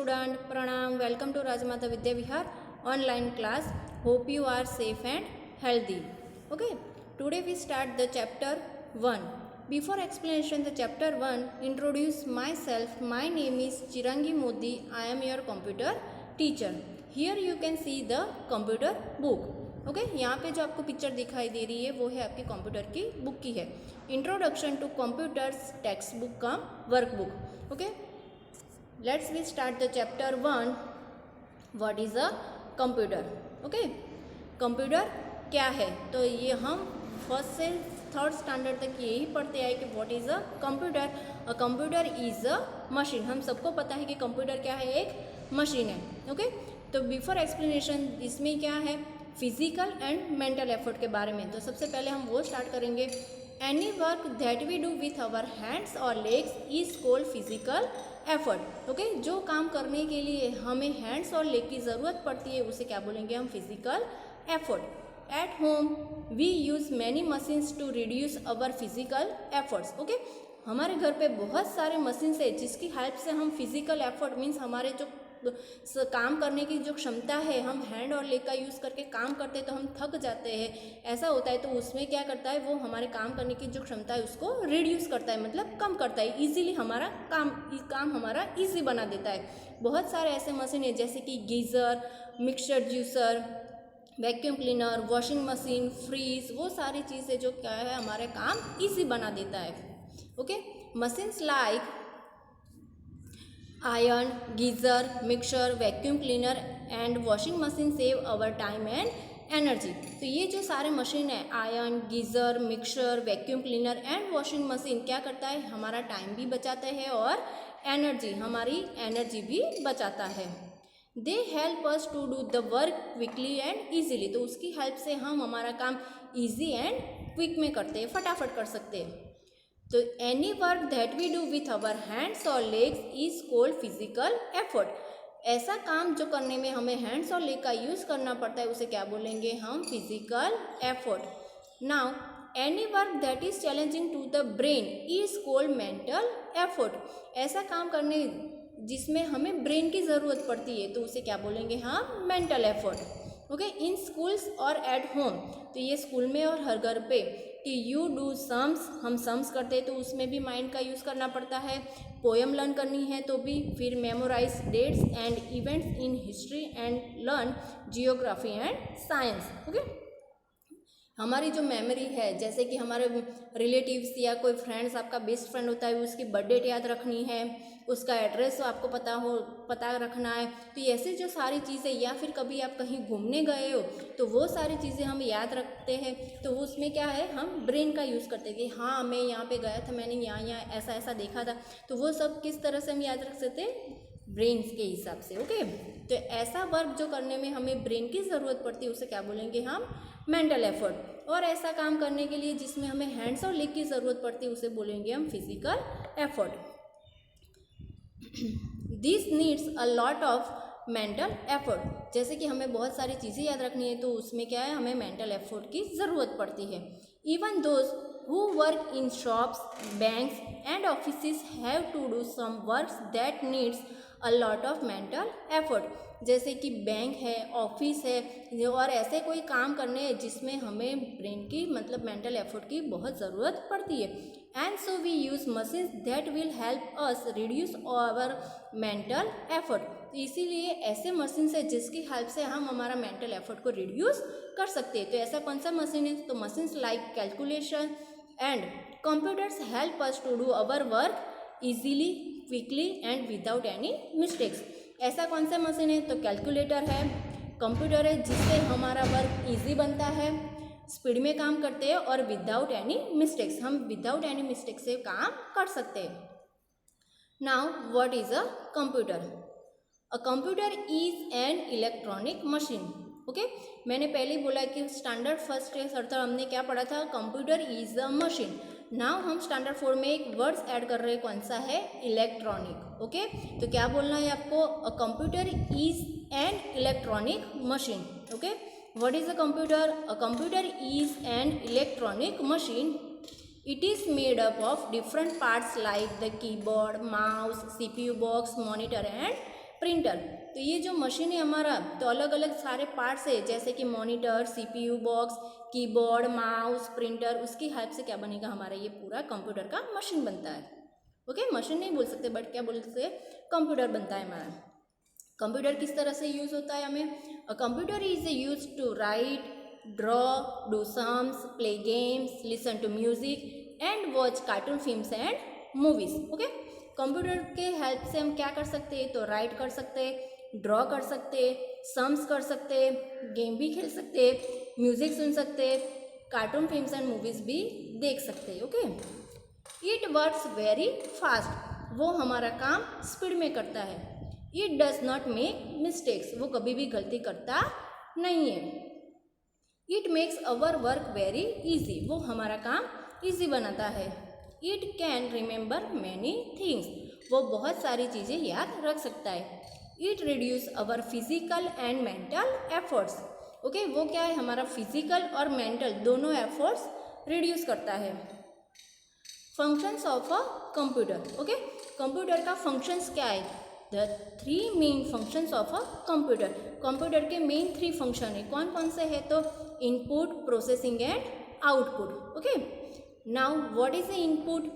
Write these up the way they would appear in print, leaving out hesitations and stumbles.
student, pranam, welcome to Rajmata Vidya Vihar online class. Hope you are safe and healthy. Okay, today we start the chapter 1. Before explanation the chapter 1, introduce myself. My name is Chirangi Modi. I am your computer teacher. Here you can see the computer book. Okay यहाँ पे जो आपको picture दिखाई दे रही है वो है आपके कंप्यूटर की बुक की है. Introduction to computers text book का work book. Okay, let's we start the chapter 1. What is a computer. Okay, computer क्या है, तो ये हम फर्स्ट से थर्ड स्टैंडर्ड तक यही पढ़ते आए कि what is a computer. A computer is a machine. हम सबको पता है कि कंप्यूटर क्या है, एक मशीन है. ओके, तो बिफोर एक्सप्लेनेशन इसमें क्या है, फिजिकल एंड मेंटल एफर्ट के बारे में. तो सबसे पहले हम वो स्टार्ट करेंगे. Any work that we do with our hands और legs is called physical effort. Okay, जो काम करने के लिए हमें हैंड्स और लेग की ज़रूरत पड़ती है उसे क्या बोलेंगे हम, physical effort. At home we use many machines to reduce our physical efforts. Okay, हमारे घर पे बहुत सारे मशीन्स है जिसकी हेल्प से हम फिजिकल एफर्ट मीन्स हमारे जो काम करने की जो क्षमता है, हम हैंड और लेग का यूज़ करके काम करते हैं तो हम थक जाते हैं, ऐसा होता है. तो उसमें क्या करता है, वो हमारे काम करने की जो क्षमता है उसको रिड्यूस करता है, मतलब कम करता है. इजीली हमारा काम हमारा इजी बना देता है. बहुत सारे ऐसे मशीन है जैसे कि geyser, mixture juicer, vacuum cleaner, washing machine, fridge, वो सारी चीज़ें जो क्या है हमारे काम ईजी बना देता है. Okay, machines like iron, geyser, mixer, vacuum cleaner and washing machine save our time and energy. तो ये जो सारे मशीन है, iron, geyser, mixer, vacuum cleaner and washing machine क्या करता है, हमारा टाइम भी बचाता है और हमारी एनर्जी भी बचाता है. They help us to do the work quickly and easily. तो उसकी हेल्प से हम हमारा काम ईजी एंड क्विक में करते हैं, फटाफट कर सकते हैं. तो any work that we do with our hands और legs is called physical effort. ऐसा काम जो करने में हमें हैंड्स और लेग का यूज़ करना पड़ता है उसे क्या बोलेंगे हम, physical effort. Now any work that is challenging to the brain is called mental effort. ऐसा काम करने जिसमें हमें ब्रेन की ज़रूरत पड़ती है तो उसे क्या बोलेंगे हम, मेंटल एफर्ट. ओके, इन स्कूल्स और एट होम. तो ये स्कूल में और हर घर पे कि यू डू सम्स, हम सम्स करते हैं तो उसमें भी माइंड का यूज़ करना पड़ता है. पोएम लर्न करनी है तो भी, फिर memorize dates and events in history and learn geography and science. Okay, हमारी जो मेमोरी है, जैसे कि हमारे रिलेटिव्स या कोई फ्रेंड्स, आपका बेस्ट फ्रेंड होता है, उसकी बर्थ डेट याद रखनी है, उसका एड्रेस आपको पता रखना है. तो ऐसे जो सारी चीज़ें, या फिर कभी आप कहीं घूमने गए हो तो वो सारी चीज़ें हम याद रखते हैं. तो उसमें क्या है, हम ब्रेन का यूज़ करते हैं कि हाँ मैं यहाँ पे गया था, मैंने यहाँ ऐसा ऐसा देखा था. तो वो सब किस तरह से हम याद रख सकते हैं, ब्रेन के हिसाब से. ओके, तो ऐसा वर्क जो करने में हमें ब्रेन की ज़रूरत पड़ती है उसे क्या बोलेंगे हम, मेंटल एफर्ट. और ऐसा काम करने के लिए जिसमें हमें हैंड्स और लेग की ज़रूरत पड़ती है उसे बोलेंगे हम physical effort. This needs a lot of mental effort. जैसे कि हमें बहुत सारी चीज़ें याद रखनी है तो उसमें क्या है, हमें मेंटल एफर्ट की ज़रूरत पड़ती है. Even those who work in shops, banks and offices have to do some works that needs a lot of mental effort. जैसे कि बैंक है, ऑफिस है, और ऐसे कोई काम करने हैं जिसमें हमें ब्रेन की मतलब मेंटल एफर्ट की बहुत ज़रूरत पड़ती है. And so we use machines that will help us reduce our mental effort. इसीलिए ऐसे मशीन है जिसकी हेल्प से हम हमारा मेंटल एफर्ट को रिड्यूस कर सकते हैं. तो ऐसा कौन सा मशीन है, तो machines like calculation and computers help us to do our work easily, quickly and without any mistakes. ऐसा कौन सा मशीन है, तो कैलकुलेटर है, कंप्यूटर है, जिससे हमारा वर्क इजी बनता है, स्पीड में काम करते हैं और विदाउट एनी मिस्टेक्स, हम विदाउट एनी मिस्टेक्स से काम कर सकते हैं. Now what is a computer. A computer is an electronic machine. Okay, मैंने पहले ही बोला कि स्टैंडर्ड फर्स्ट के सर हमने क्या पढ़ा था, computer is a machine. Now हम स्टैंडर्ड 4 में एक वर्ड्स ऐड कर रहे हैं, कौन सा है, इलेक्ट्रॉनिक. ओके, तो क्या बोलना है आपको, a computer is an electronic machine. Okay, what is a computer. A computer is an electronic machine. It is made up of different parts like the keyboard, mouse, CPU box, monitor and printer, तो ये जो machine है हमारा, तो अलग अलग सारे parts है जैसे कि monitor, CPU box, keyboard, mouse, printer, उसकी हेल्प से क्या बनेगा हमारा ये पूरा कंप्यूटर का मशीन बनता है। ओके, मशीन नहीं बोल सकते बट क्या बोल सकते, कंप्यूटर बनता है हमारा। कंप्यूटर किस तरह से यूज़ होता है हमें, a computer is use to write, draw, do sums, play games, listen to music and watch cartoon films and movies. Okay, computer के हेल्प से हम क्या कर सकते हैं, तो राइट कर सकते हैं, ड्रॉ कर सकते हैं, सम्स कर सकते हैं, गेम भी खेल सकते हैं, म्यूजिक सुन सकते हैं, कार्टून फिल्म्स एंड मूवीज भी देख सकते हैं। Okay, it works very fast, वो हमारा काम स्पीड में करता है। It does not make mistakes, वो कभी भी गलती करता नहीं है। It makes our work very easy, वो हमारा काम ईजी बनाता है। It can remember many things, वो बहुत सारी चीज़ें याद रख सकता है। It reduce our physical and mental efforts, okay, वो क्या है हमारा फिजिकल और मेंटल दोनों एफर्ट्स रिड्यूस करता है। Functions of a computer, okay, computer का फंक्शंस क्या है, the 3 main functions of a computer, computer के मेन 3 फंक्शन है, कौन कौन से है, तो input, processing and output. Okay, now what is the input,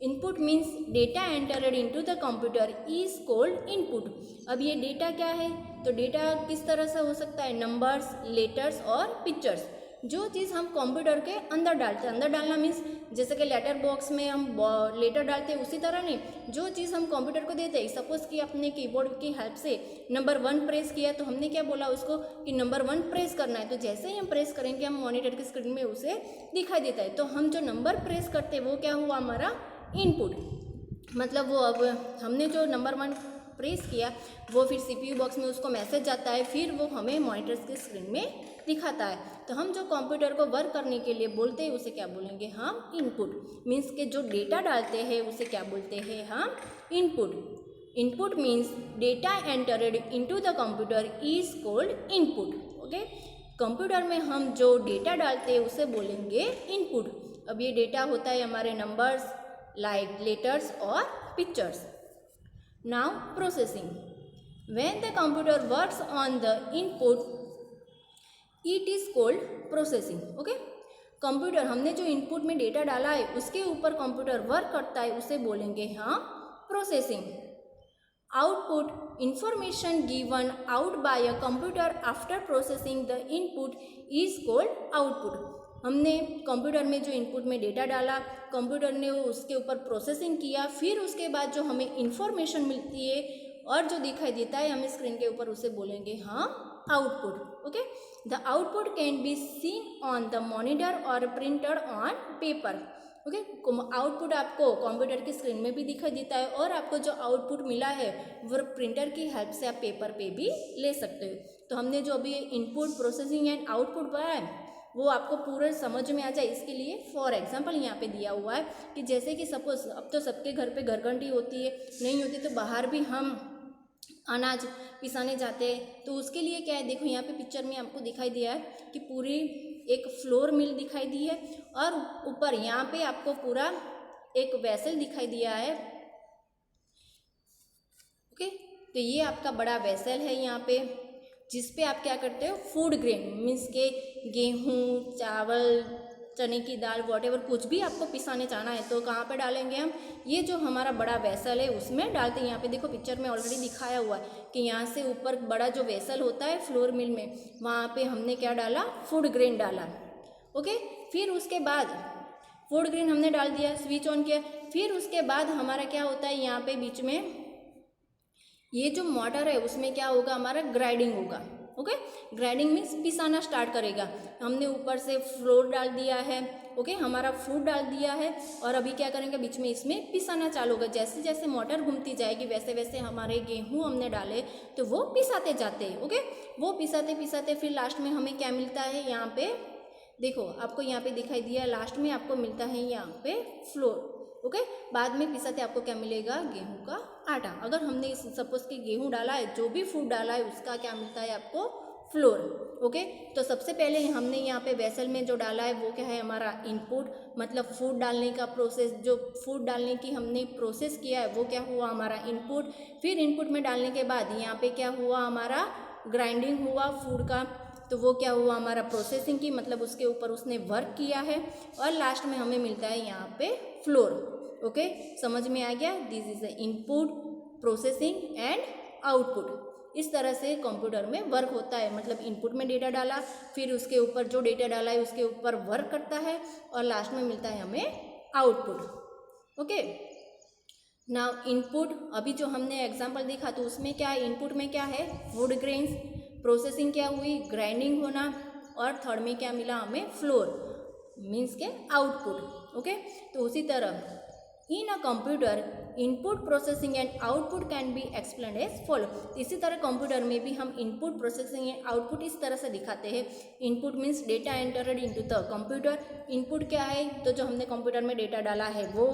input means data entered into the computer is called input. अब ये डेटा क्या है, तो डेटा किस तरह से हो सकता है, नंबर्स, लेटर्स और पिक्चर्स, जो चीज़ हम कंप्यूटर के अंदर डालते हैं, अंदर डालना मीन्स जैसे कि लेटर बॉक्स में हम लेटर डालते हैं उसी तरह नहीं, जो चीज़ हम कंप्यूटर को देते हैं, सपोज कि अपने कीबोर्ड की हेल्प से नंबर 1 प्रेस किया तो हमने क्या बोला उसको कि नंबर 1 प्रेस करना है, तो जैसे ही हम प्रेस करेंगे हम मॉनिटर की स्क्रीन में उसे दिखाई देता है, तो हम जो नंबर प्रेस करते हैं वो क्या हुआ हमारा इनपुट, मतलब वो अब हमने जो नंबर 1 प्रेस किया वो फिर सीपीयू बॉक्स में उसको मैसेज जाता है, फिर वो हमें मॉनिटर्स की स्क्रीन में दिखाता है। तो हम जो कंप्यूटर को वर्क करने के लिए बोलते हैं उसे क्या बोलेंगे हम इनपुट, मीन्स के जो डेटा डालते हैं उसे क्या बोलते हैं हम input. Input means data entered into the computer is called input. Okay, computer में हम जो डेटा डालते हैं उसे बोलेंगे इनपुट। अब ये डेटा होता है हमारे नंबर्स, लाइक लेटर्स और pictures. Now processing. When the computer works on the input, it is called processing. Okay? Computer हमने जो इनपुट में डेटा डाला है उसके ऊपर कंप्यूटर वर्क करता है उसे बोलेंगे हाँ processing. Output, information given out by a computer after processing the input is called output. हमने कंप्यूटर में जो इनपुट में डेटा डाला, कंप्यूटर ने उसके ऊपर प्रोसेसिंग किया, फिर उसके बाद जो हमें इंफॉर्मेशन मिलती है और जो दिखाई देता है हमें स्क्रीन के ऊपर उसे बोलेंगे हाँ output. Okay, the output can be seen on the monitor और printed on paper. Okay, output आपको कंप्यूटर की स्क्रीन में भी दिखाई देता है और आपको जो आउटपुट मिला है वो प्रिंटर की हेल्प से आप पेपर पे भी ले सकते हो। तो हमने जो अभी इनपुट, प्रोसेसिंग एंड आउटपुट पढ़ा है वो आपको पूरे समझ में आ जाए इसके लिए फॉर एग्जांपल यहाँ पे दिया हुआ है कि जैसे कि सपोज अब तो सबके घर पे घरघंटी होती है, नहीं होती तो बाहर भी हम अनाज पिसाने जाते हैं, तो उसके लिए क्या है, देखो यहाँ पे पिक्चर में आपको दिखाई दिया है कि पूरी एक फ्लोर मिल दिखाई दी है और ऊपर यहाँ पे आपको पूरा एक वेसल दिखाई दिया है। ओके, तो ये आपका बड़ा वेसल है यहाँ पे जिस पे आप क्या करते हो फूड ग्रेन मीन्स के गेहूँ, चावल, चने की दाल, वॉटेवर कुछ भी आपको पिसाने जाना है तो कहाँ पे डालेंगे हम, ये जो हमारा बड़ा वेसल है उसमें डालते हैं। यहाँ पे देखो पिक्चर में ऑलरेडी दिखाया हुआ है कि यहाँ से ऊपर बड़ा जो वेसल होता है फ्लोर मिल में, वहाँ पे हमने क्या डाला, फूड ग्रेन डाला। ओके, फिर उसके बाद फूड ग्रेन हमने डाल दिया, स्विच ऑन किया, फिर उसके बाद हमारा क्या होता है यहाँ पे बीच में ये जो मोटर है उसमें क्या होगा, हमारा ग्राइंडिंग होगा। ओके, ग्राइंडिंग मीन्स पिसाना स्टार्ट करेगा। हमने ऊपर से फ्लोर डाल दिया है, ओके, हमारा फूड डाल दिया है और अभी क्या करेंगे बीच में इसमें पिसाना चालू होगा। जैसे जैसे मोटर घूमती जाएगी वैसे वैसे हमारे गेहूँ हमने डाले तो वो पिसाते जाते हैं। ओके, वो पिसाते पिसाते फिर लास्ट में हमें क्या मिलता है, यहाँ पे देखो आपको यहाँ पे दिखाई दिया, लास्ट में आपको मिलता है यहाँ पे फ्लोर। ओके, बाद में पिसाते आपको क्या मिलेगा, गेहूं का आटा। अगर हमने सपोज कि गेहूं डाला है, जो भी फूड डाला है उसका क्या मिलता है आपको फ्लोर। ओके, तो सबसे पहले हमने यहाँ पे वेसल में जो डाला है वो क्या है, हमारा इनपुट, मतलब फूड डालने का प्रोसेस, जो फूड डालने की हमने प्रोसेस किया है वो क्या हुआ, हमारा इनपुट। फिर इनपुट में डालने के बाद यहाँ पे क्या हुआ, हमारा ग्राइंडिंग हुआ फूड का, तो वो क्या हुआ, हमारा प्रोसेसिंग की, मतलब उसके ऊपर उसने वर्क किया है, और लास्ट में हमें मिलता है यहाँ पे फ्लोर। ओके, समझ में आ गया, this is the input, processing and output. इस तरह से कंप्यूटर में वर्क होता है, मतलब इनपुट में डेटा डाला, फिर उसके ऊपर जो डेटा डाला है उसके ऊपर वर्क करता है, और लास्ट में मिलता है हमें आउटपुट। ओके, नाउ इनपुट, अभी जो हमने एग्जांपल देखा तो उसमें क्या है, इनपुट में क्या है, फूड ग्रेन्स, प्रोसेसिंग क्या हुई, ग्राइंडिंग होना, और थर्ड में क्या मिला हमें, फ्लोर, मीन्स के आउटपुट। ओके, तो उसी तरह in a computer input processing and output can be explain as follow. इसी तरह कंप्यूटर में भी हम इनपुट प्रोसेसिंग एंड आउटपुट इस तरह से दिखाते हैं। Input means data entered into the computer, input क्या है, तो जो हमने कंप्यूटर में डेटा डाला है वो,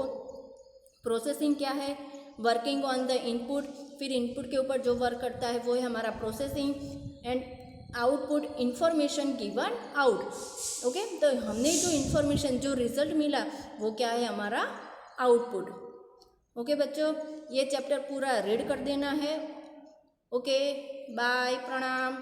प्रोसेसिंग क्या है, वर्किंग ऑन द इनपुट, फिर इनपुट के ऊपर जो वर्क करता है वो है हमारा processing, and output, information given out. Okay, तो हमने जो इंफॉर्मेशन, जो रिजल्ट मिला वो क्या है, हमारा आउटपुट। ओके बच्चों, ये चैप्टर पूरा रीड कर देना है। ओके, बाय, प्रणाम।